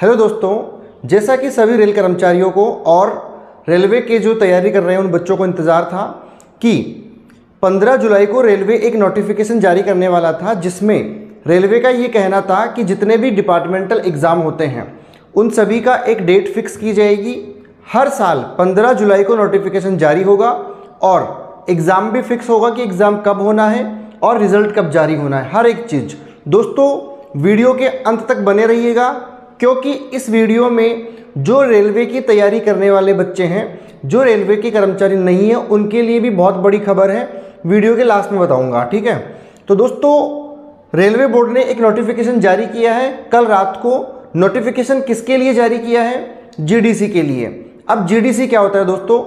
Hello दोस्तों, जैसा कि सभी रेल कर्मचारियों को और रेलवे के जो तैयारी कर रहे हैं उन बच्चों को इंतज़ार था कि 15 जुलाई को रेलवे एक नोटिफिकेशन जारी करने वाला था, जिसमें रेलवे का ये कहना था कि जितने भी डिपार्टमेंटल एग्ज़ाम होते हैं उन सभी का एक डेट फिक्स की जाएगी। हर साल 15 जुलाई को नोटिफिकेशन जारी होगा और एग्ज़ाम भी फिक्स होगा कि एग्ज़ाम कब होना है और रिज़ल्ट कब जारी होना है, हर एक चीज़। दोस्तों, वीडियो के अंत तक बने रहिएगा, क्योंकि इस वीडियो में जो रेलवे की तैयारी करने वाले बच्चे हैं, जो रेलवे के कर्मचारी नहीं हैं, उनके लिए भी बहुत बड़ी खबर है। वीडियो के लास्ट में बताऊंगा, ठीक है। तो दोस्तों, रेलवे बोर्ड ने एक नोटिफिकेशन जारी किया है कल रात को। नोटिफिकेशन किसके लिए जारी किया है? जीडीसी के लिए। अब जीडीसी क्या होता है दोस्तों?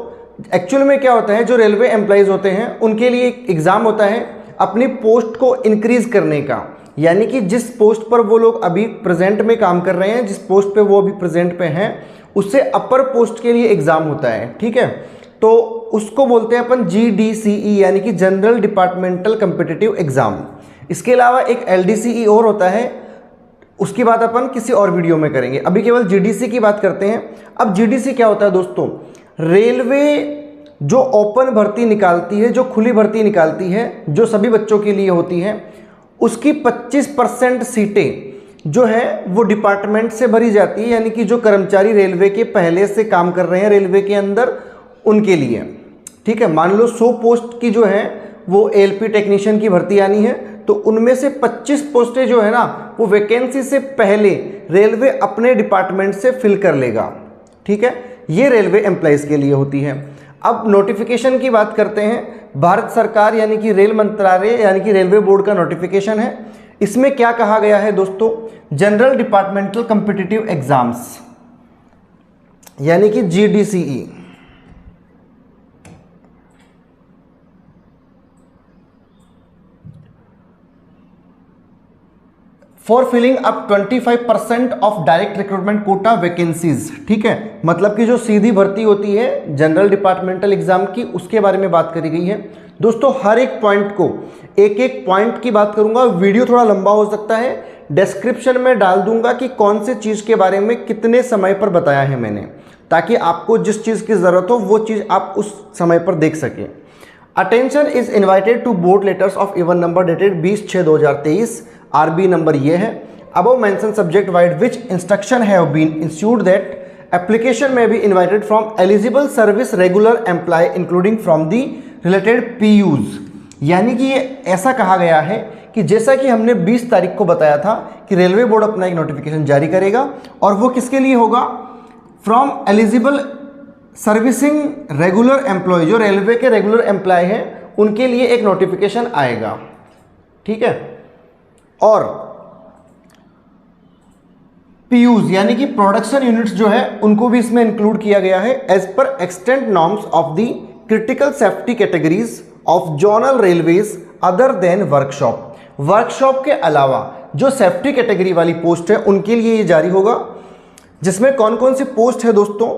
एक्चुअल में क्या होता है, जो रेलवे एम्प्लॉइज़ होते हैं उनके लिए एक एग्ज़ाम होता है अपनी पोस्ट को इंक्रीज़ करने का। यानी कि जिस पोस्ट पर वो लोग अभी प्रेजेंट में काम कर रहे हैं, जिस पोस्ट पे वो अभी प्रेजेंट पे हैं, उससे अपर पोस्ट के लिए एग्ज़ाम होता है, ठीक है। तो उसको बोलते हैं अपन GDCE, यानी कि जनरल डिपार्टमेंटल कम्पिटिटिव एग्ज़ाम। इसके अलावा एक LDCE और होता है, उसकी बात अपन किसी और वीडियो में करेंगे। अभी केवल GDC की बात करते हैं। अब GDC क्या होता है दोस्तों? रेलवे जो ओपन भर्ती निकालती है, जो खुली भर्ती निकालती है, जो सभी बच्चों के लिए होती है, उसकी 25% सीटें जो है वो डिपार्टमेंट से भरी जाती है। यानी कि जो कर्मचारी रेलवे के पहले से काम कर रहे हैं रेलवे के अंदर, उनके लिए, ठीक है। मान लो 100 पोस्ट की जो है वो LP टेक्नीशियन की भर्ती आनी है, तो उनमें से 25 पोस्टें जो है ना, वो वैकेंसी से पहले रेलवे अपने डिपार्टमेंट से फिल कर लेगा, ठीक है। ये रेलवे एम्प्लॉइज़ के लिए होती है। अब नोटिफिकेशन की बात करते हैं। भारत सरकार यानी कि रेल मंत्रालय यानी कि रेलवे बोर्ड का नोटिफिकेशन है। इसमें क्या कहा गया है दोस्तों? जनरल डिपार्टमेंटल कम्पिटिटिव एग्जाम्स यानी कि GDCE for filling up 25% of direct recruitment quota vacancies, ठीक है। मतलब कि जो सीधी भर्ती होती है जनरल डिपार्टमेंटल एग्जाम की, उसके बारे में बात करी गई है। दोस्तों, हर एक पॉइंट को एक एक पॉइंट की बात करूंगा। वीडियो थोड़ा लंबा हो सकता है, डिस्क्रिप्शन में डाल दूंगा कि कौन से चीज़ के बारे में कितने समय पर बताया है मैंने, ताकि आपको जिस चीज़ की ज़रूरत हो वो चीज़ आप उस समय पर देख सकें। Attention is invited to board letters of even number dated 20/6/2023। RB number ये है। Above mention subject vide which instruction have been issued that application may be invited from eligible service regular employ including from the related PUs। यानी कि ये ऐसा कहा गया है कि जैसा कि हमने 20 तारीख को बताया था कि रेलवे बोर्ड अपना एक नोटिफिकेशन जारी करेगा, और वो किसके लिए होगा? From eligible servicing regular employee, जो रेलवे के रेगुलर एम्प्लॉय हैं उनके लिए एक नोटिफिकेशन आएगा, ठीक है। और PUs यानी कि प्रोडक्शन यूनिट्स जो है उनको भी इसमें इंक्लूड किया गया है as per extent norms of the critical safety categories of zonal railways other than workshop. Workshop के अलावा जो सेफ्टी कैटेगरी वाली पोस्ट है उनके लिए ये जारी होगा, जिसमें कौन कौन सी पोस्ट है दोस्तों?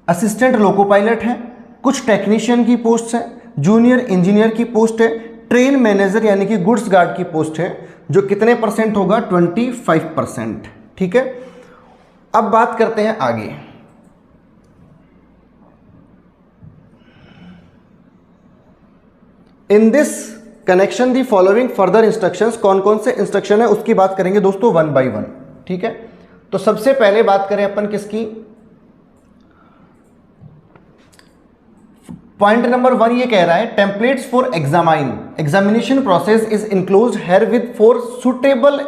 असिस्टेंट लोको पायलट है, कुछ टेक्नीशियन की पोस्ट है, जूनियर इंजीनियर की पोस्ट है, ट्रेन मैनेजर यानी कि गुड्स गार्ड की पोस्ट है, जो कितने % होगा? 25%, ठीक है। अब बात करते हैं आगे। In this connection the following further instructions, कौन कौन से इंस्ट्रक्शन है उसकी बात करेंगे दोस्तों 1 by 1, ठीक है। तो सबसे पहले बात करें अपन किसकी? पॉइंट नंबर 1 ये कह रहा है templates for examination process is enclosed here with for suitable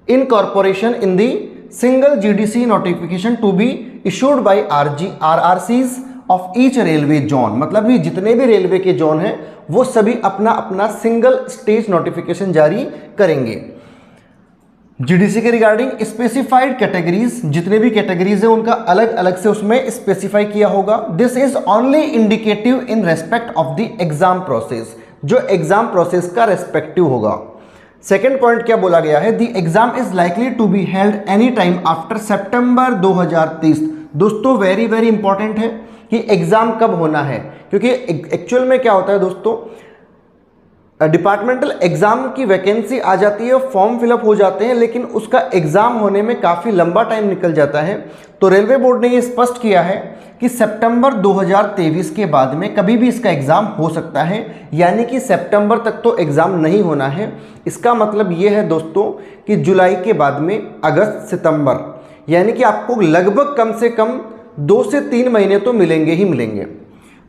incorporation in the single GDC notification to be issued by RRCs of each railway zone. मतलब ये जितने भी रेलवे के जोन हैं वो सभी अपना अपना सिंगल स्टेज नोटिफिकेशन जारी करेंगे। GDC के रिगार्डिंग स्पेसिफाइड कैटेगरीज, जितने भी कैटेगरीज है उनका अलग अलग से उसमें स्पेसिफाई किया होगा। This is only indicative in respect of the exam process, जो एग्जाम प्रोसेस का रेस्पेक्टिव होगा। सेकेंड पॉइंट क्या बोला गया है? The exam is likely to be held any time after September 2023। दोस्तों, वेरी वेरी इंपॉर्टेंट है कि एग्जाम कब होना है, क्योंकि एक्चुअल में क्या होता है दोस्तों, डिपार्टमेंटल एग्ज़ाम की वैकेंसी आ जाती है, फॉर्म फिलअप हो जाते हैं, लेकिन उसका एग्ज़ाम होने में काफ़ी लंबा टाइम निकल जाता है। तो रेलवे बोर्ड ने ये स्पष्ट किया है कि सितंबर 2023 के बाद में कभी भी इसका एग्ज़ाम हो सकता है, यानी कि सितंबर तक तो एग्ज़ाम नहीं होना है। इसका मतलब ये है दोस्तों कि जुलाई के बाद में अगस्त सितंबर, यानी कि आपको लगभग कम से कम 2 से 3 महीने तो मिलेंगे ही मिलेंगे।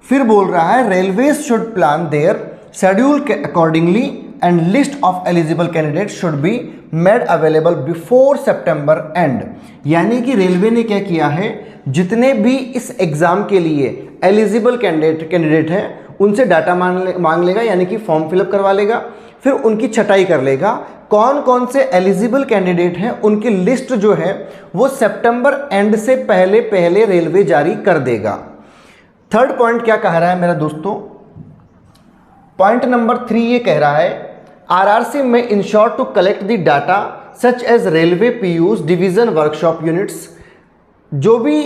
फिर बोल रहा है railways should plan there schedule accordingly and list of eligible candidate should be made available before September and, यानी कि रेलवे ने क्या किया है, जितने भी इस एग्ज़ाम के लिए एलिजिबल कैंडिडेट हैं उनसे डाटा मांग लेगा, यानी कि फॉर्म फिलअप करवा लेगा, फिर उनकी छटाई कर लेगा। कौन कौन से एलिजिबल कैंडिडेट हैं उनकी लिस्ट जो है वो सितंबर एंड से पहले पहले रेलवे जारी कर देगा। थर्ड पॉइंट क्या कह रहा है मेरा दोस्तों, पॉइंट नंबर 3 ये कह रहा है आरआरसी में ensure to collect the data such as railway PUs division workshop units. जो भी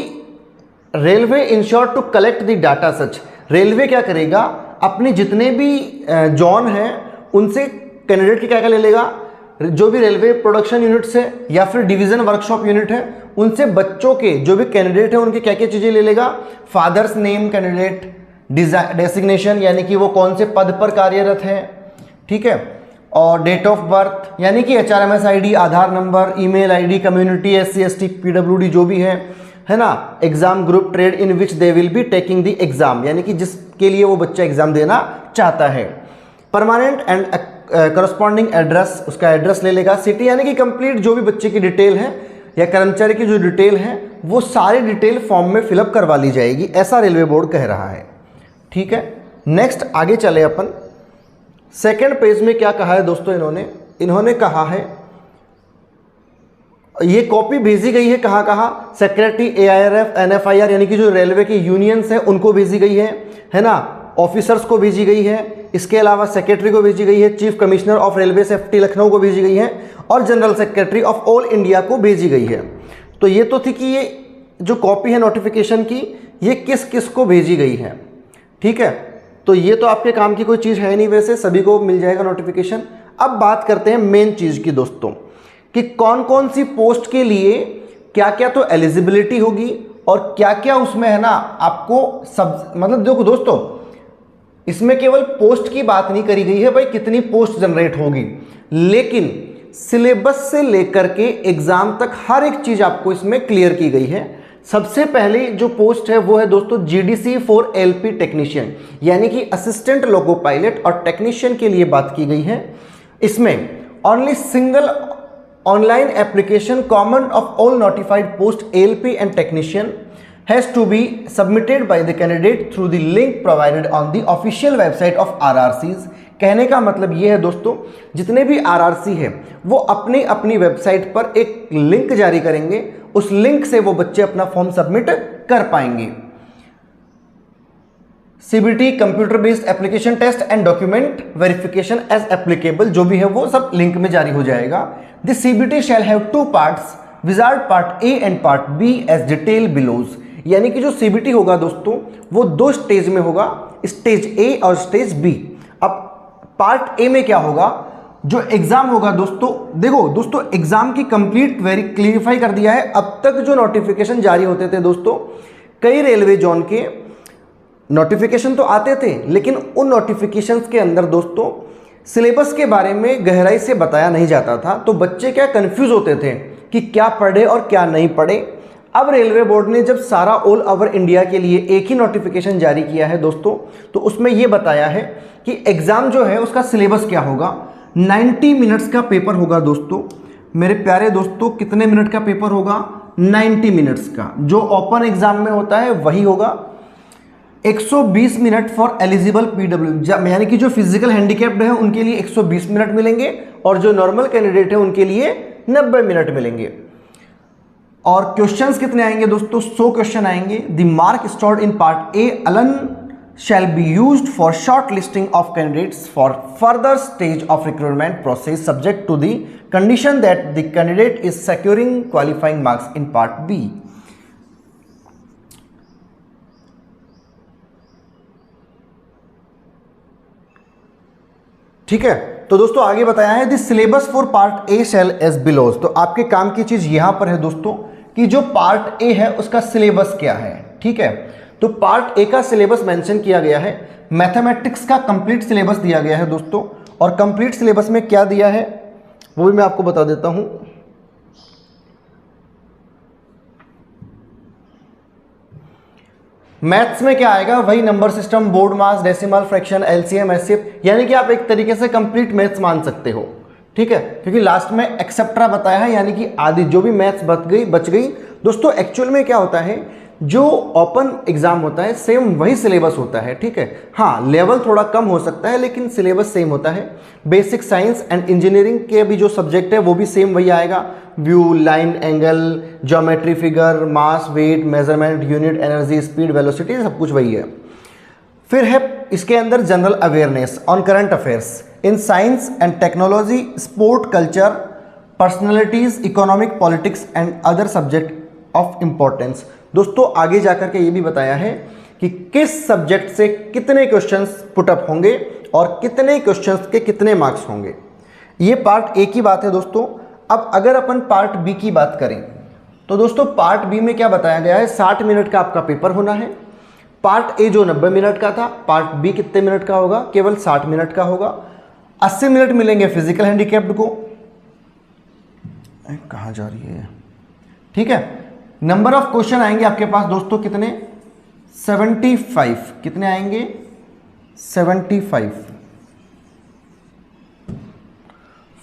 railway ensure to collect the data such, railway क्या करेगा, अपने जितने भी जोन हैं उनसे कैंडिडेट की क्या क्या ले लेगा, जो भी रेलवे प्रोडक्शन यूनिट्स है या फिर डिवीजन वर्कशॉप यूनिट है उनसे बच्चों के जो भी कैंडिडेट हैं उनके क्या क्या चीज़ें ले लेगा, फादर्स नेम कैंडिडेट, डेसिग्नेशन यानी कि वो कौन से पद पर कार्यरत है, ठीक है, और डेट ऑफ बर्थ यानी कि HRMS ID, Aadhaar number, email ID, community, SC ST PWD जो भी है ना, exam group, trade in which they will be taking the exam, यानी कि जिसके लिए वो बच्चा एग्जाम देना चाहता है, परमानेंट एंड करस्पॉन्डिंग एड्रेस, उसका एड्रेस ले लेगा, सिटी यानी कि कंप्लीट जो भी बच्चे की डिटेल है या कर्मचारी की जो डिटेल है वो सारी डिटेल फॉर्म में फिलअप करवा ली जाएगी, ऐसा रेलवे बोर्ड कह रहा है। ठीक है, नेक्स्ट आगे चले अपन। सेकेंड पेज में क्या कहा है दोस्तों, इन्होंने कहा है, ये कॉपी भेजी गई है कहाँ कहाँ, सेक्रेटरी, AIRF, NFIR यानी कि जो रेलवे की यूनियंस है उनको भेजी गई है ना, ऑफिसर्स को भेजी गई है, इसके अलावा सेक्रेटरी को भेजी गई है, chief commissioner of railway safety Lucknow को भेजी गई है और general secretary of all India को भेजी गई है। तो ये तो थी कि ये जो कॉपी है नोटिफिकेशन की ये किस किस को भेजी गई है, ठीक है, तो ये तो आपके काम की कोई चीज़ है नहीं, वैसे सभी को मिल जाएगा नोटिफिकेशन। अब बात करते हैं मेन चीज़ की दोस्तों, कि कौन कौन सी पोस्ट के लिए क्या क्या तो एलिजिबिलिटी होगी और क्या क्या उसमें है ना आपको सब, मतलब देखो दोस्तों इसमें केवल पोस्ट की बात नहीं करी गई है भाई कितनी पोस्ट जनरेट होगी, लेकिन सिलेबस से लेकर के एग्जाम तक हर एक चीज आपको इसमें क्लियर की गई है। सबसे पहले जो पोस्ट है वो है दोस्तों GDC फॉर LP टेक्नीशियन, यानी कि असिस्टेंट लोको पायलट और टेक्नीशियन के लिए बात की गई है। इसमें only single online application common of all notified post LP and technician has to be submitted by the candidate through the link provided on the official website of RRCs। कहने का मतलब ये है दोस्तों, जितने भी RRC है वो अपनी अपनी वेबसाइट पर एक लिंक जारी करेंगे, उस लिंक से वो बच्चे अपना फॉर्म सबमिट कर पाएंगे। CBT computer based application test and document verification as applicable, जो भी है वो सब लिंक में जारी हो जाएगा। This CBT shall have 2 parts, wizard part A and part B as detail below, यानी कि जो CBT होगा दोस्तों वो 2 स्टेज में होगा, स्टेज A और स्टेज B। अब पार्ट A में क्या होगा, जो एग्जाम होगा दोस्तों, देखो दोस्तों एग्जाम की कंप्लीट वेरी क्लियरिफाई कर दिया है। अब तक जो नोटिफिकेशन जारी होते थे दोस्तों, कई रेलवे जोन के नोटिफिकेशन तो आते थे, लेकिन उन नोटिफिकेशंस के अंदर दोस्तों सिलेबस के बारे में गहराई से बताया नहीं जाता था, तो बच्चे क्या कंफ्यूज होते थे कि क्या पढ़े और क्या नहीं पढ़े। अब रेलवे बोर्ड ने जब सारा ऑल ओवर इंडिया के लिए एक ही नोटिफिकेशन जारी किया है दोस्तों, तो उसमें यह बताया है कि एग्जाम जो है उसका सिलेबस क्या होगा। 90 मिनट्स का पेपर होगा दोस्तों, मेरे प्यारे दोस्तों, कितने मिनट का पेपर होगा, 90 मिनट्स का। जो ओपन एग्जाम में होता है वही होगा। 120 मिनट फॉर एलिजिबल PW, यानी कि जो फिजिकल हैंडीकैप्ड है उनके लिए 120 मिनट मिलेंगे और जो नॉर्मल कैंडिडेट है उनके लिए 90 मिनट मिलेंगे। और क्वेश्चंस कितने आएंगे दोस्तों, 100 क्वेश्चन आएंगे। The mark stored in part A Alan shall be used for short listing of candidates for further stage of recruitment process subject to the condition that the candidate is securing qualifying marks in part B। ठीक है। तो दोस्तों आगे बताया है the syllabus for part A shall as below. तो आपके काम की चीज यहां पर है दोस्तों कि जो पार्ट ए है उसका सिलेबस क्या है। ठीक है, तो पार्ट ए का सिलेबस मेंशन किया गया है। मैथमेटिक्स का कंप्लीट सिलेबस दिया गया है दोस्तों, और कंप्लीट सिलेबस में क्या दिया है वो भी मैं आपको बता देता हूं। मैथ्स में क्या आएगा, वही नंबर सिस्टम, बोर्ड मास, डेसिमल, फ्रैक्शन, एलसीएम, एचसीएफ, यानी कि आप एक तरीके से कंप्लीट मैथ्स मान सकते हो। ठीक है, क्योंकि लास्ट में एक्सेप्ट्रा बताया है, यानी कि आदि जो भी मैथ्स बच गई। दोस्तों एक्चुअल में क्या होता है, जो ओपन एग्जाम होता है सेम वही सिलेबस होता है। ठीक है, हाँ लेवल थोड़ा कम हो सकता है लेकिन सिलेबस सेम होता है। बेसिक साइंस एंड इंजीनियरिंग के भी जो सब्जेक्ट है वो भी सेम वही आएगा। View, line, angle, geometry, figure, mass, weight, measurement, unit, energy, speed, velocity, सब कुछ वही है। फिर है इसके अंदर general awareness on current affairs in science and technology, sport, culture, personalities, economic, politics and other subject of importance. दोस्तों आगे जाकर के ये भी बताया है कि किस सब्जेक्ट से कितने क्वेश्चंस पुटअप होंगे और कितने क्वेश्चंस के कितने मार्क्स होंगे। ये पार्ट ए की बात है दोस्तों। अब अगर अपन पार्ट बी की बात करें तो दोस्तों पार्ट बी में क्या बताया गया है, 60 मिनट का आपका पेपर होना है। पार्ट ए जो 90 मिनट का था, पार्ट बी कितने मिनट का होगा, केवल 60 मिनट का होगा। 80 मिनट मिलेंगे फिजिकल हैंडीकैप्ड को। कहाँ जा रही है, ठीक है। नंबर ऑफ क्वेश्चन आएंगे आपके पास दोस्तों कितने, 75। कितने आएंगे, 75।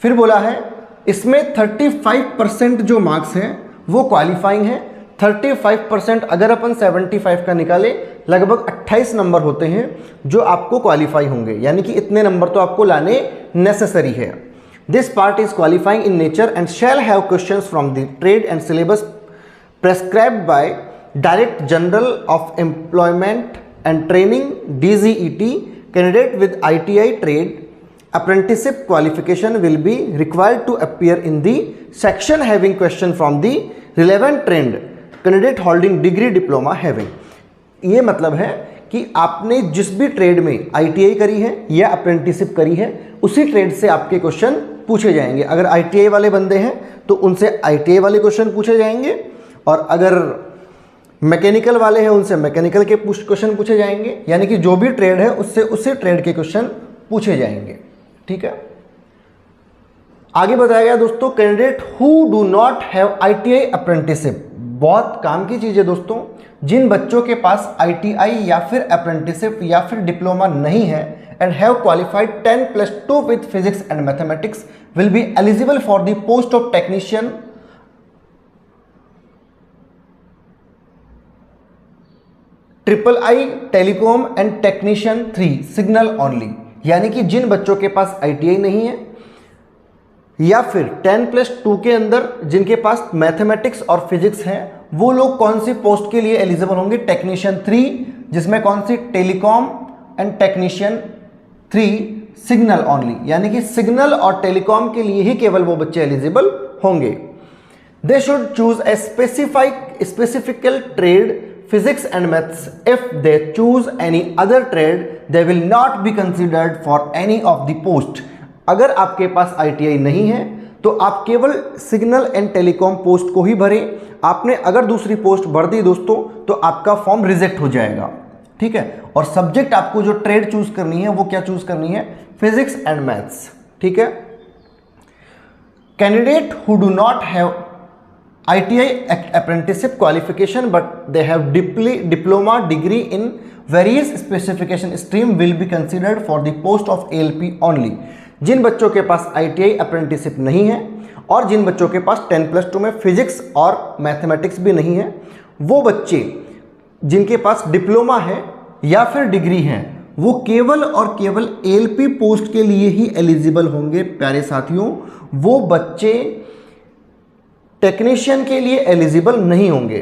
फिर बोला है इसमें 35% जो मार्क्स हैं वो क्वालिफाइंग है। 35% अगर अपन 75 का निकाले लगभग 28 नंबर होते हैं जो आपको क्वालिफाई होंगे, यानी कि इतने नंबर तो आपको लाने नेसेसरी है। This part is qualifying in nature and shall have questions from the trade and syllabus prescribed by Direct General of Employment and Training DGET. Candidate with ITI trade apprenticeship qualification will be required to appear in the section having question from the relevant trend. Candidate holding degree diploma having. ये मतलब है कि आपने जिस भी trade में ITI करी है या अप्रेंटिसशिप करी है उसी ट्रेड से आपके क्वेश्चन पूछे जाएंगे। अगर ITI वाले बंदे हैं तो उनसे ITI वाले क्वेश्चन पूछे जाएंगे, और अगर मैकेनिकल वाले हैं उनसे मैकेनिकल के क्वेश्चन पूछे जाएंगे, यानी कि जो भी ट्रेड है उससे उसी ट्रेड के क्वेश्चन पूछे जाएंगे। ठीक है, आगे बताया गया दोस्तों candidate who do not have ITI apprenticeship. बहुत काम की चीज़ है दोस्तों, जिन बच्चों के पास ITI या फिर अप्रेंटिसशिप या फिर डिप्लोमा नहीं है and have qualified 10+2 with physics and mathematics will be eligible for the post of technician III telecom and technician 3 signal only. यानी कि जिन बच्चों के पास ITI नहीं है या फिर 10+2 के अंदर जिनके पास मैथमेटिक्स और फिजिक्स है वो लोग कौन सी पोस्ट के लिए एलिजिबल होंगे, टेक्नीशियन 3, जिसमें कौन सी, telecom and technician 3 signal only, यानी कि सिग्नल और टेलीकॉम के लिए ही केवल वो बच्चे एलिजिबल होंगे। They should choose a specifical trade physics and maths. If they choose any other trade they will not be considered for any of the post. अगर आपके पास ITI नहीं है तो आप केवल सिग्नल एंड टेलीकॉम पोस्ट को ही भरें। आपने अगर दूसरी पोस्ट भर दी दोस्तों तो आपका फॉर्म रिजेक्ट हो जाएगा। ठीक है, और सब्जेक्ट आपको जो ट्रेड चूज करनी है वो क्या चूज करनी है, फिजिक्स एंड मैथ्स। ठीक है, candidate who do not have ITI apprenticeship qualification but they have diploma degree in various specification stream will be considered for the post of ALP only. जिन बच्चों के पास ITI apprenticeship नहीं है और जिन बच्चों के पास 10+2 में फिजिक्स और मैथमेटिक्स भी नहीं है, वो बच्चे जिनके पास डिप्लोमा है या फिर डिग्री है वो केवल और केवल ALP पोस्ट के लिए ही एलिजिबल होंगे। प्यारे साथियों, वो बच्चे टेक्नीशियन के लिए एलिजिबल नहीं होंगे।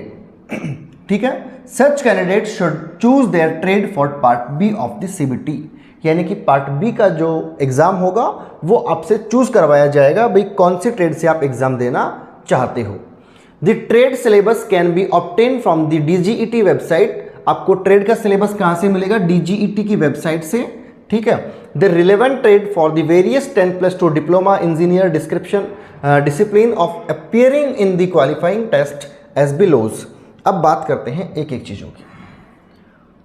ठीक है, such candidate should choose their trade for part B of the CBT, यानी कि पार्ट बी का जो एग्जाम होगा वो आपसे चूज करवाया जाएगा, भाई कौन सी ट्रेड से आप एग्जाम देना चाहते हो। The trade syllabus can be obtain from the DGET website. आपको ट्रेड का सिलेबस कहां से मिलेगा, DGET की वेबसाइट से। ठीक है, the relevant trade for the various 10+2 diploma engineer description discipline of appearing in the qualifying test as below. अब बात करते हैं एक एक चीज़ों की।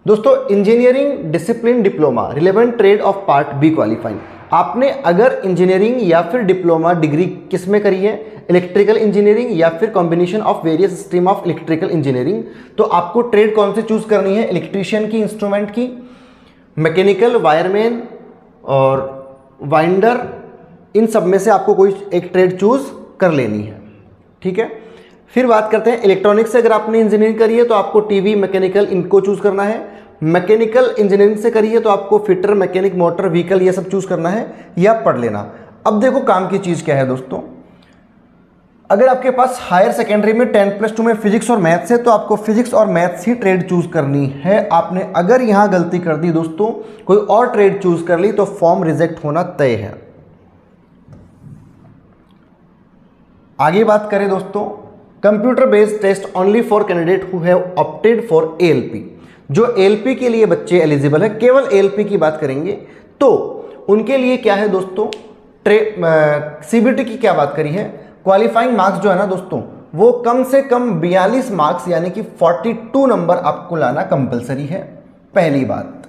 दोस्तों, engineering discipline diploma relevant trade of part B qualifying, आपने अगर इंजीनियरिंग या फिर डिप्लोमा डिग्री किस में करी है, इलेक्ट्रिकल इंजीनियरिंग या फिर combination of various stream of electrical engineering, तो आपको ट्रेड कौन सी चूज करनी है, इलेक्ट्रीशियन की, इंस्ट्रूमेंट की, मैकेनिकल, वायरमैन और वाइंडर, इन सब में से आपको कोई एक ट्रेड चूज कर लेनी है। ठीक है, फिर बात करते हैं इलेक्ट्रॉनिक्स से अगर आपने इंजीनियरिंग करी है तो आपको टीवी, मैकेनिकल, इनको चूज करना है। मैकेनिकल इंजीनियरिंग से करी है तो आपको फिटर, मैकेनिक, मोटर, व्हीकल, ये सब चूज करना है या पढ़ लेना। अब देखो काम की चीज क्या है दोस्तों, अगर आपके पास हायर सेकेंडरी में 10+2 में फिजिक्स और मैथ्स है तो आपको फिजिक्स और मैथ्स ही ट्रेड चूज करनी है। आपने अगर यहां गलती कर दी दोस्तों, कोई और ट्रेड चूज कर ली तो फॉर्म रिजेक्ट होना तय है। आगे बात करें दोस्तों, computer based test only for candidate who have opted for ALP. जो एएलपी के लिए बच्चे एलिजिबल है, केवल एएलपी की बात करेंगे तो उनके लिए क्या है दोस्तों, सीबीटी की क्या बात करी है, क्वालिफाइंग मार्क्स जो है ना दोस्तों, वो कम से कम 42 मार्क्स यानी कि 42 नंबर आपको लाना कंपलसरी है, पहली बात।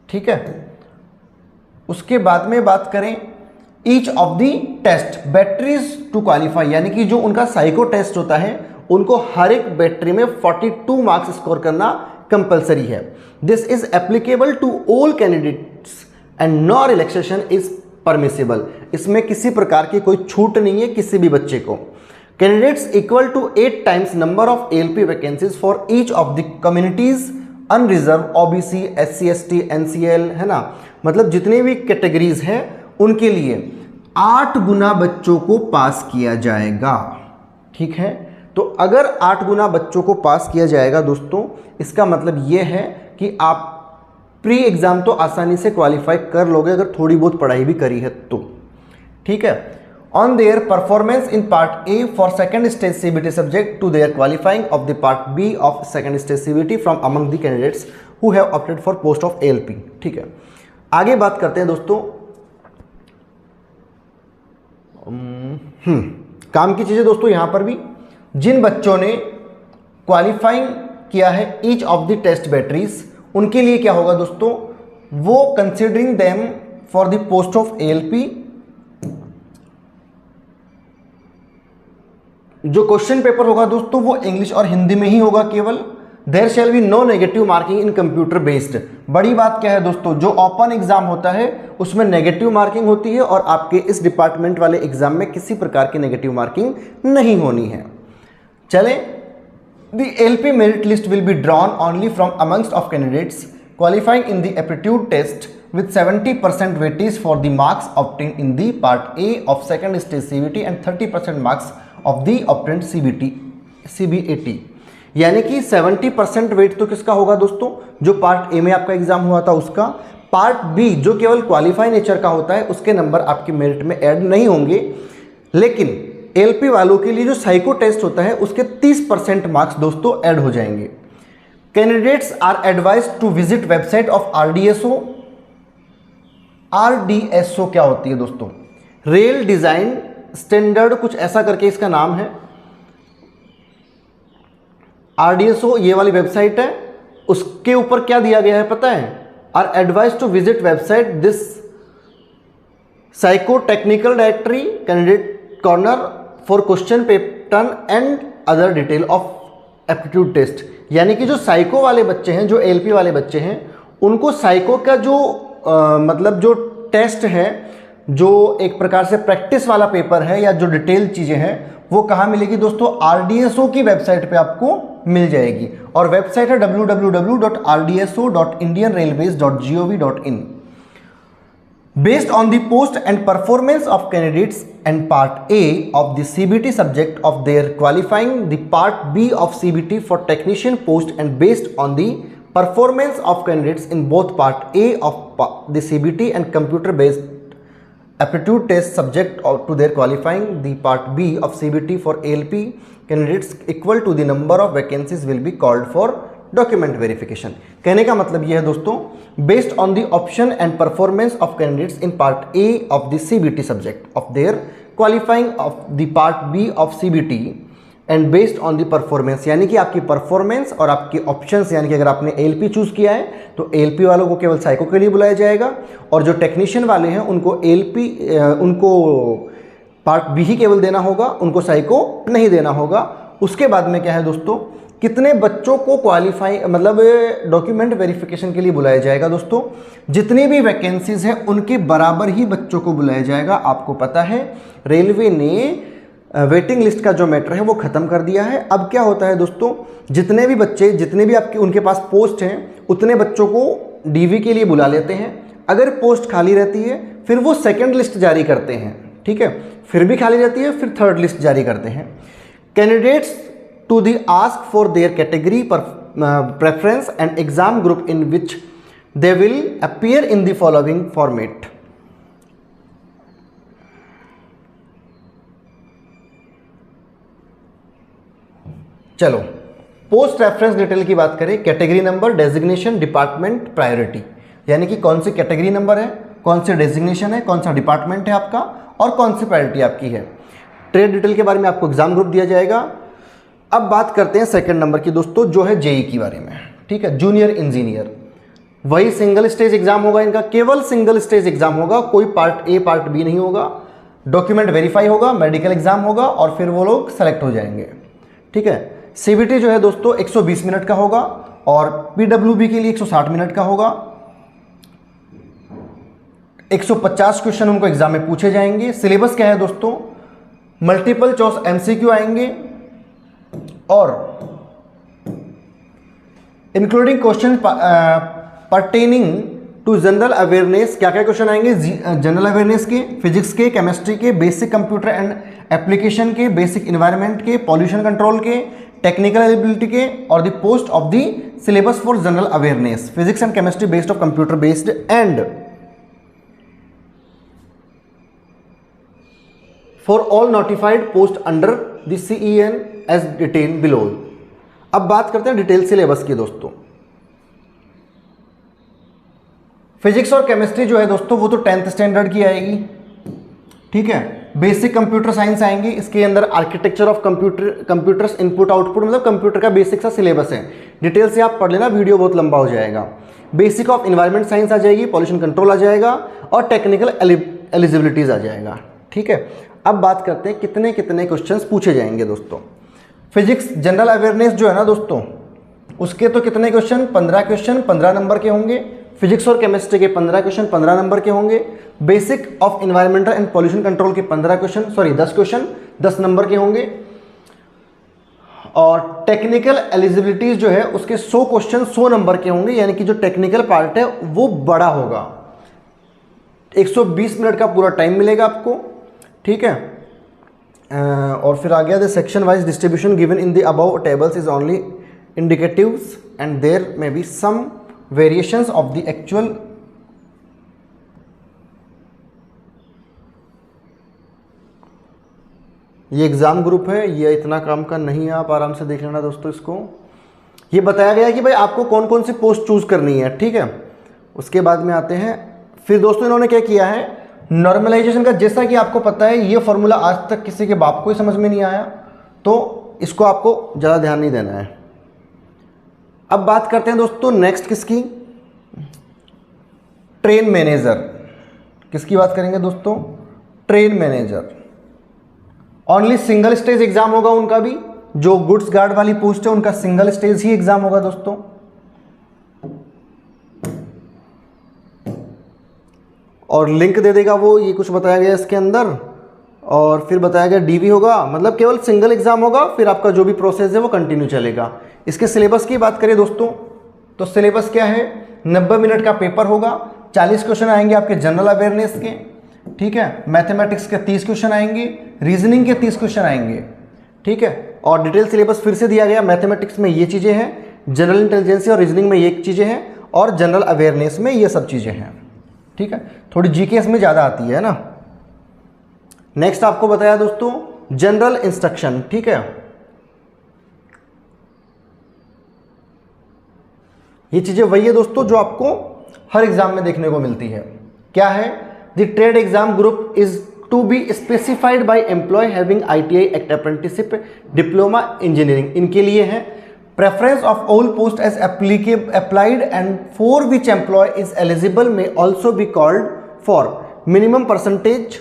ठीक है, उसके बाद में बात करें each of the test batteries to qualify, यानी कि जो उनका साइको टेस्ट होता है उनको हर एक बैटरी में 42 मार्क्स स्कोर करना कंपलसरी है। This is applicable to all candidates and no relaxation is permissible. इसमें किसी प्रकार की कोई छूट नहीं है किसी भी बच्चे को। Candidates equal to 8 times number of ALP vacancies for each of the communities unreserve, OBC, SC, ST, NCL, है ना, मतलब जितनी भी कैटेगरीज हैं उनके लिए 8 गुना बच्चों को पास किया जाएगा। ठीक है, तो अगर 8 गुना बच्चों को पास किया जाएगा दोस्तों, इसका मतलब यह है कि आप प्री एग्जाम तो आसानी से क्वालिफाई कर लोगे अगर थोड़ी बहुत पढ़ाई भी करी है तो। ठीक है, on their performance in part A for second stage CBT subject to their qualifying of the part B of second stage CBT from among the candidates who have opted for post of ALP. ठीक है, आगे बात करते हैं दोस्तों, काम की चीजें दोस्तों। यहां पर भी जिन बच्चों ने क्वालिफाइंग किया है each of the test batteries, उनके लिए क्या होगा दोस्तों, वो considering them for the post of ALP, जो क्वेश्चन पेपर होगा दोस्तों वो इंग्लिश और हिंदी में ही होगा केवल। There shall be no negative marking in computer based. बड़ी बात क्या है दोस्तों, जो ओपन एग्जाम होता है उसमें नेगेटिव मार्किंग होती है और आपके इस डिपार्टमेंट वाले एग्जाम में किसी प्रकार की नेगेटिव मार्किंग नहीं होनी है। चलें, the ALP merit list will be drawn only from amongst of candidates qualifying in the aptitude test with 70% weightage for the marks obtained in the part A of second stage CBT and 30% marks of the obtained CBAT। यानी कि 70% wait तो किसका होगा दोस्तों, जो part A में आपका exam हुआ था उसका। पार्ट बी जो केवल क्वालिफाई नेचर का होता है उसके नंबर आपके मेरिट में ऐड नहीं होंगे, लेकिन एएलपी वालों के लिए जो साइको टेस्ट होता है उसके 30% मार्क्स दोस्तों ऐड हो जाएंगे। Candidates are advised to visit website of RDSO. RDSO क्या होती है दोस्तों, रेल डिजाइन स्टैंडर्ड, कुछ ऐसा करके इसका नाम है। आरडीएसओ ये वाली वेबसाइट है, उसके ऊपर क्या दिया गया है पता है, are advise to visit website this psycho technical directory candidate corner for question pattern and other detail of aptitude test. यानी कि जो साइको वाले बच्चे हैं, जो एएलपी वाले बच्चे हैं, उनको साइको का जो मतलब जो टेस्ट है, जो एक प्रकार से प्रैक्टिस वाला पेपर है या जो डिटेल चीज़ें हैं, वो कहाँ मिलेगी दोस्तों, आरडीएसओ की वेबसाइट पे आपको मिल जाएगी। और वेबसाइट है www.rdso.indianrailways.gov.in। Based on the post and performance of candidates and part A of the CBT subject of their qualifying the part B of CBT for technician post and based on the performance of candidates in both part A of the CBT and computer based aptitude test subject to their qualifying the part B of CBT for ALP candidates equal to the number of vacancies will be called for document verification. कहने का मतलब यह है दोस्तों, based on the option and performance of candidates in part A of the CBT subject of their qualifying of the part B of CBT and based on the performance, यानी कि आपकी performance और आपके ऑप्शंस, यानी कि अगर आपने ALP choose किया है तो एएलपी वालों को केवल साइको के लिए बुलाया जाएगा, और जो टेक्नीशियन वाले हैं उनको एएलपी उनको पार्ट बी ही केवल देना होगा, उनको साइको नहीं देना होगा। उसके बाद में क्या है दोस्तों, कितने बच्चों को क्वालिफाई मतलब डॉक्यूमेंट वेरिफिकेशन के लिए बुलाया जाएगा दोस्तों, जितनी भी वैकेंसीज हैं उनके बराबर ही बच्चों को बुलाया जाएगा। आपको पता है रेलवे ने वेटिंग लिस्ट का जो मैटर है वो खत्म कर दिया है। अब क्या होता है दोस्तों, जितने भी बच्चे, जितने भी आपके उनके पास पोस्ट हैं, उतने बच्चों को डीवी के लिए बुला लेते हैं। अगर पोस्ट खाली रहती है फिर वो सेकंड लिस्ट जारी करते हैं, ठीक है, फिर भी खाली रहती है, फिर थर्ड लिस्ट जारी करते हैं। Candidates to the ask for their category preference and exam group in which they will appear in the following format. चलो पोस्ट रेफरेंस डिटेल की बात करें, category number, designation, department, priority, यानी कि कौन सी कैटेगरी नंबर है, कौन से डेजिग्नेशन है, कौन सा डिपार्टमेंट है आपका और कौन सी प्रायोरिटी आपकी है। ट्रेड डिटेल के बारे में आपको एग्जाम ग्रुप दिया जाएगा। अब बात करते हैं सेकंड नंबर की दोस्तों, जो है जेई के बारे में, ठीक है, जूनियर इंजीनियर। वही सिंगल स्टेज एग्जाम होगा इनका, केवल सिंगल स्टेज एग्जाम होगा, कोई पार्ट ए पार्ट बी नहीं होगा। डॉक्यूमेंट वेरीफाई होगा, मेडिकल एग्जाम होगा और फिर वो लोग सेलेक्ट हो जाएंगे, ठीक है। सीबीटी जो है दोस्तों 120 मिनट का होगा और पीडब्ल्यूबी के लिए 160 मिनट का होगा। 150 क्वेश्चन उनको एग्जाम में पूछे जाएंगे। सिलेबस क्या है दोस्तों, मल्टीपल चॉइस एमसीक्यू आएंगे और including question pertaining to general awareness. क्या क्या क्वेश्चन आएंगे, जनरल अवेयरनेस के, फिजिक्स के, केमिस्ट्री के, बेसिक कंप्यूटर एंड एप्लीकेशन के, बेसिक इन्वायरमेंट के, पॉल्यूशन कंट्रोल के, टेक्निकल एलिजिबिलिटी के और the post of the syllabus for general awareness, physics and chemistry based of computer based and for all notified post under the CEN as detail below. अब बात करते हैं detail syllabus की दोस्तों। Physics और chemistry जो है दोस्तों वो तो 10th स्टैंडर्ड की आएगी, ठीक है। बेसिक कंप्यूटर साइंस आएंगे, इसके अंदर architecture of computers input output, मतलब कंप्यूटर का बेसिक सा सिलेबस है। डिटेल से आप पढ़ लेना, वीडियो बहुत लंबा हो जाएगा। बेसिक ऑफ एनवायरमेंट साइंस आ जाएगी, पॉल्यूशन कंट्रोल आ जाएगा और टेक्निकल एलिजिबिलिटीज आ जाएगा, ठीक है। अब बात करते हैं कितने कितने क्वेश्चंस पूछे जाएंगे दोस्तों। फिजिक्स जनरल अवेयरनेस जो है ना दोस्तों, उसके तो कितने क्वेश्चन, 15 क्वेश्चन 15 नंबर के होंगे। फिजिक्स और केमिस्ट्री के 15 क्वेश्चन 15 नंबर के होंगे। Basic of environmental and pollution control के 15 क्वेश्चन 10 क्वेश्चन 10 नंबर के होंगे। और टेक्निकल एलिजिबिलिटीज जो है उसके 100 क्वेश्चन 100 नंबर के होंगे, यानी कि जो टेक्निकल पार्ट है वो बड़ा होगा। 120 मिनट का पूरा टाइम मिलेगा आपको, ठीक है। और फिर आ गया the section wise distribution given in the above tables is only indicatives and there may be some variations of the actual. ये एग्जाम ग्रुप है, ये इतना काम का नहीं है, आप आराम से देख लेना दोस्तों। इसको ये बताया गया है कि भाई आपको कौन कौन सी पोस्ट चूज करनी है, ठीक है। उसके बाद में आते हैं फिर दोस्तों, इन्होंने क्या किया है, नॉर्मलाइजेशन का। जैसा कि आपको पता है ये फॉर्मूला आज तक किसी के बाप को ही समझ में नहीं आया, तो इसको आपको ज़्यादा ध्यान नहीं देना है। अब बात करते हैं दोस्तों नेक्स्ट किसकी, ट्रेन मैनेजर। किसकी बात करेंगे दोस्तों, train manager. Only single stage exam होगा उनका भी, जो गुड्स गार्ड वाली पोस्ट है उनका सिंगल स्टेज ही एग्जाम होगा दोस्तों। और लिंक दे देगा वो, ये कुछ बताया गया इसके अंदर। और फिर बताया गया डीवी होगा, मतलब केवल सिंगल एग्जाम होगा, फिर आपका जो भी प्रोसेस है वो कंटिन्यू चलेगा। इसके सिलेबस की बात करें दोस्तों, तो सिलेबस क्या है, 90 मिनट का पेपर होगा, 40 क्वेश्चन आएंगे आपके जनरल अवेयरनेस के, ठीक है। मैथमेटिक्स के 30 क्वेश्चन आएंगे, रीजनिंग के 30 क्वेश्चन आएंगे, ठीक है। और डिटेल सिलेबस फिर से दिया गया, मैथमेटिक्स में ये चीज़ें हैं, जनरल इंटेलिजेंस और रीजनिंग में ये चीज़ें हैं, और जनरल अवेयरनेस में ये सब चीज़ें हैं, ठीक है। थोड़ी जीके इसमें ज़्यादा आती है ना। नेक्स्ट आपको बताया दोस्तों जनरल इंस्ट्रक्शन, ठीक है। ये चीज़ें वही है दोस्तों जो आपको हर एग्जाम में देखने को मिलती है। क्या है? The trade exam group is to be specified by employ having ITI act apprenticeship diploma engineering, इनके लिए है। Preference of all post as applied and for which employ is eligible may also be called for minimum percentage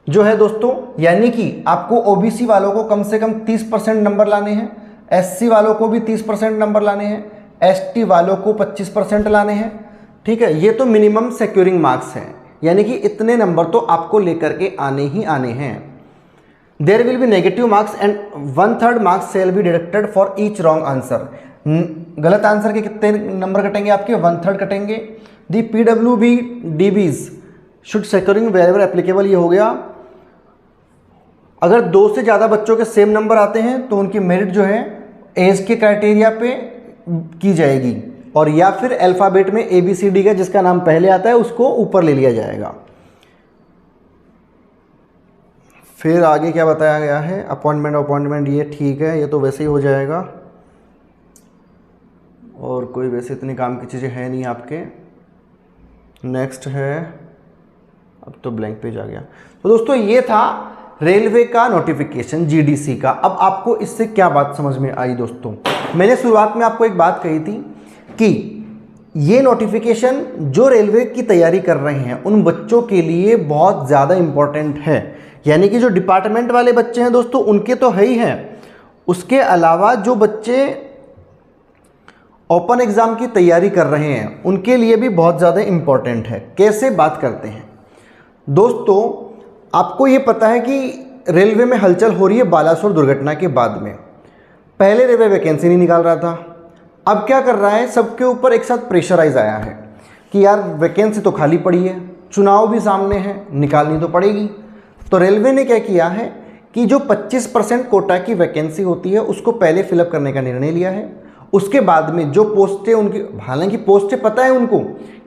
जो है दोस्तों, यानी कि आपको OBC वालों को कम से कम 30% नंबर लाने हैं, SC वालों को भी 30% नंबर लाने हैं, ST वालों को 25% लाने हैं। ठीक है, ये तो मिनिमम सिक्योरिंग मार्क्स हैं, यानी कि इतने नंबर तो आपको लेकर के आने ही आने हैं। There will be negative marks and 1/3 marks shall be deducted for each wrong answer. गलत आंसर के कितने नंबर कटेंगे आपके? 1/3 कटेंगे। The PWB DBs should securing wherever applicable, ये हो गया। अगर 2 से ज़्यादा बच्चों के सेम नंबर आते हैं तो उनकी मेरिट जो है एज के क्राइटेरिया पे की जाएगी, और या फिर अल्फ़ाबेट में ABCD का जिसका नाम पहले आता है उसको ऊपर ले लिया जाएगा। फिर आगे क्या बताया गया है? अपॉइंटमेंट ये ठीक है, ये तो वैसे ही हो जाएगा, और कोई वैसे इतनी काम की चीज़ें हैं नहीं आपके। नेक्स्ट है, अब तो ब्लैंक पेज आ गया। तो दोस्तों ये था रेलवे का नोटिफिकेशन GDC का। अब आपको इससे क्या बात समझ में आई दोस्तों? मैंने शुरुआत में आपको एक बात कही थी कि ये नोटिफिकेशन जो रेलवे की तैयारी कर रहे हैं उन बच्चों के लिए बहुत ज़्यादा इम्पोर्टेंट है, यानी कि जो डिपार्टमेंट वाले बच्चे हैं दोस्तों उनके तो है ही हैं, उसके अलावा जो बच्चे ओपन एग्ज़ाम की तैयारी कर रहे हैं उनके लिए भी बहुत ज़्यादा इम्पोर्टेंट है। कैसे बात करते हैं दोस्तों? आपको ये पता है कि रेलवे में हलचल हो रही है बालासोर दुर्घटना के बाद में। पहले रेलवे वैकेंसी नहीं निकाल रहा था, अब क्या कर रहा है, सबके ऊपर एक साथ प्रेशराइज आया है कि यार वैकेंसी तो खाली पड़ी है, चुनाव भी सामने है, निकालनी तो पड़ेगी। तो रेलवे ने क्या किया है कि जो 25% कोटा की वैकेंसी होती है उसको पहले फिलअप करने का निर्णय लिया है। उसके बाद में जो पोस्टें उनकी, हालांकि पोस्टें पता है उनको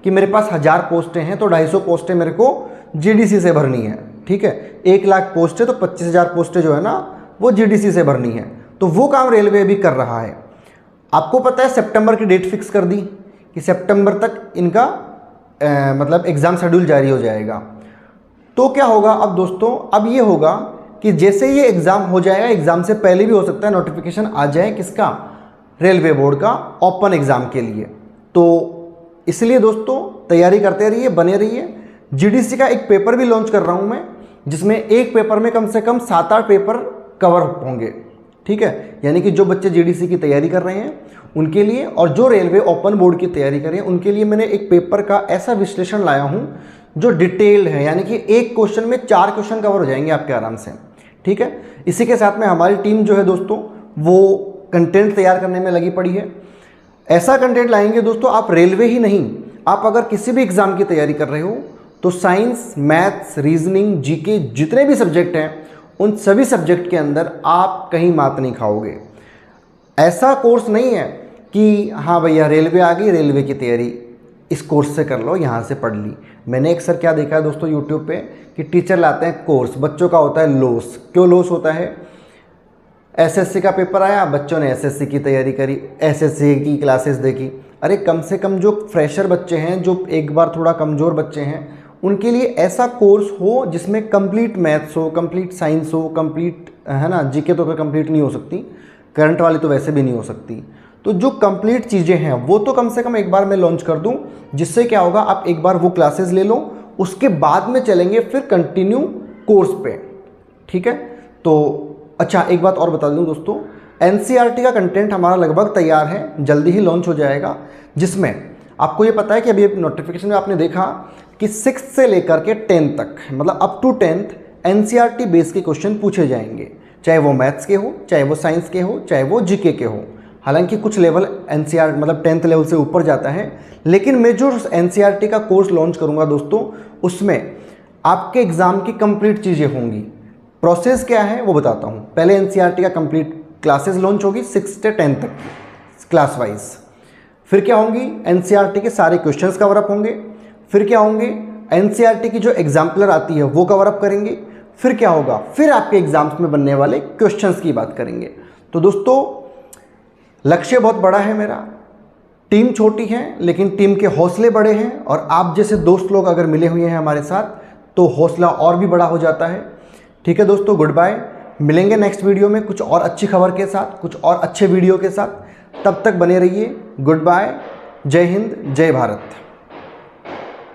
कि मेरे पास 1000 पोस्टें हैं तो 250 पोस्टें मेरे को GDC से भरनी है। ठीक है, 1 लाख पोस्टें तो 25,000 पोस्टें जो है ना वो GDC से भरनी है। तो वो काम रेलवे भी कर रहा है। आपको पता है सितंबर की डेट फिक्स कर दी कि सितंबर तक इनका मतलब एग्ज़ाम शेड्यूल जारी हो जाएगा। तो क्या होगा अब दोस्तों? अब ये होगा कि जैसे ये एग्ज़ाम हो जाएगा, एग्ज़ाम से पहले भी हो सकता है नोटिफिकेशन आ जाए किसका? रेलवे बोर्ड का ओपन एग्ज़ाम के लिए। तो इसलिए दोस्तों तैयारी करते रहिए, बने रहिए। GDC का एक पेपर भी लॉन्च कर रहा हूँ मैं, जिसमें एक पेपर में कम से कम 7-8 पेपर कवर होंगे। ठीक है, यानी कि जो बच्चे GDC की तैयारी कर रहे हैं उनके लिए, और जो रेलवे ओपन बोर्ड की तैयारी कर रहे हैं उनके लिए मैंने एक पेपर का ऐसा विश्लेषण लाया हूँ जो डिटेल्ड है, यानी कि एक क्वेश्चन में 4 क्वेश्चन कवर हो जाएंगे आपके आराम से। ठीक है, इसी के साथ में हमारी टीम जो है दोस्तों वो कंटेंट तैयार करने में लगी पड़ी है। ऐसा कंटेंट लाएंगे दोस्तों, आप रेलवे ही नहीं, आप अगर किसी भी एग्ज़ाम की तैयारी कर रहे हो तो साइंस, मैथ्स, रीजनिंग, GK जितने भी सब्जेक्ट हैं उन सभी सब्जेक्ट के अंदर आप कहीं मात नहीं खाओगे। ऐसा कोर्स नहीं है कि हाँ भैया रेलवे आ गई, रेलवे की तैयारी इस कोर्स से कर लो, यहाँ से पढ़ ली। मैंने अक्सर क्या देखा है दोस्तों यूट्यूब पे कि टीचर लाते हैं कोर्स, बच्चों का होता है लॉस। क्यों लॉस होता है? SSC का पेपर आया, बच्चों ने SSC की तैयारी करी, SSC की क्लासेस देखी। अरे कम से कम जो फ्रेशर बच्चे हैं, जो एक बार थोड़ा कमज़ोर बच्चे हैं, उनके लिए ऐसा कोर्स हो जिसमें कंप्लीट मैथ्स हो, कंप्लीट साइंस हो, कंप्लीट है ना, GK तो कंप्लीट नहीं हो सकती, करंट वाली तो वैसे भी नहीं हो सकती। तो जो कंप्लीट चीज़ें हैं वो तो कम से कम एक बार मैं लॉन्च कर दूं, जिससे क्या होगा, आप एक बार वो क्लासेस ले लो, उसके बाद में चलेंगे फिर कंटिन्यू कोर्स पे। ठीक है, तो अच्छा एक बात और बता दूं दोस्तों, NCERT का कंटेंट हमारा लगभग तैयार है, जल्दी ही लॉन्च हो जाएगा, जिसमें आपको ये पता है कि अभी नोटिफिकेशन में आपने देखा कि 6th से लेकर के 10th तक, मतलब up to 10th NCERT base के क्वेश्चन पूछे जाएंगे, चाहे वो मैथ्स के हो, चाहे वो साइंस के हो, चाहे वो GK के हो। हालांकि कुछ लेवल NCERT मतलब 10th लेवल से ऊपर जाता है, लेकिन मैं जो NCERT का कोर्स लॉन्च करूंगा दोस्तों, उसमें आपके एग्ज़ाम की कंप्लीट चीज़ें होंगी। प्रोसेस क्या है वो बताता हूँ। पहले NCERT का कंप्लीट क्लासेस लॉन्च होगी 6 से 10 तक क्लास वाइज। फिर क्या होंगी, NCERT के सारे क्वेश्चंस कवर अप होंगे। फिर क्या होंगे, NCERT की जो एग्जाम्पलर आती है वो कवर अप करेंगे। फिर क्या होगा, फिर आपके एग्जाम्स में बनने वाले क्वेश्चंस की बात करेंगे। तो दोस्तों लक्ष्य बहुत बड़ा है मेरा, टीम छोटी है लेकिन टीम के हौसले बड़े हैं, और आप जैसे दोस्त लोग अगर मिले हुए हैं हमारे साथ तो हौसला और भी बड़ा हो जाता है। ठीक है दोस्तों, गुड बाय। मिलेंगे नेक्स्ट वीडियो में कुछ और अच्छी खबर के साथ, कुछ और अच्छे वीडियो के साथ। तब तक बने रहिए। Goodbye. जय हिंद, जय भारत।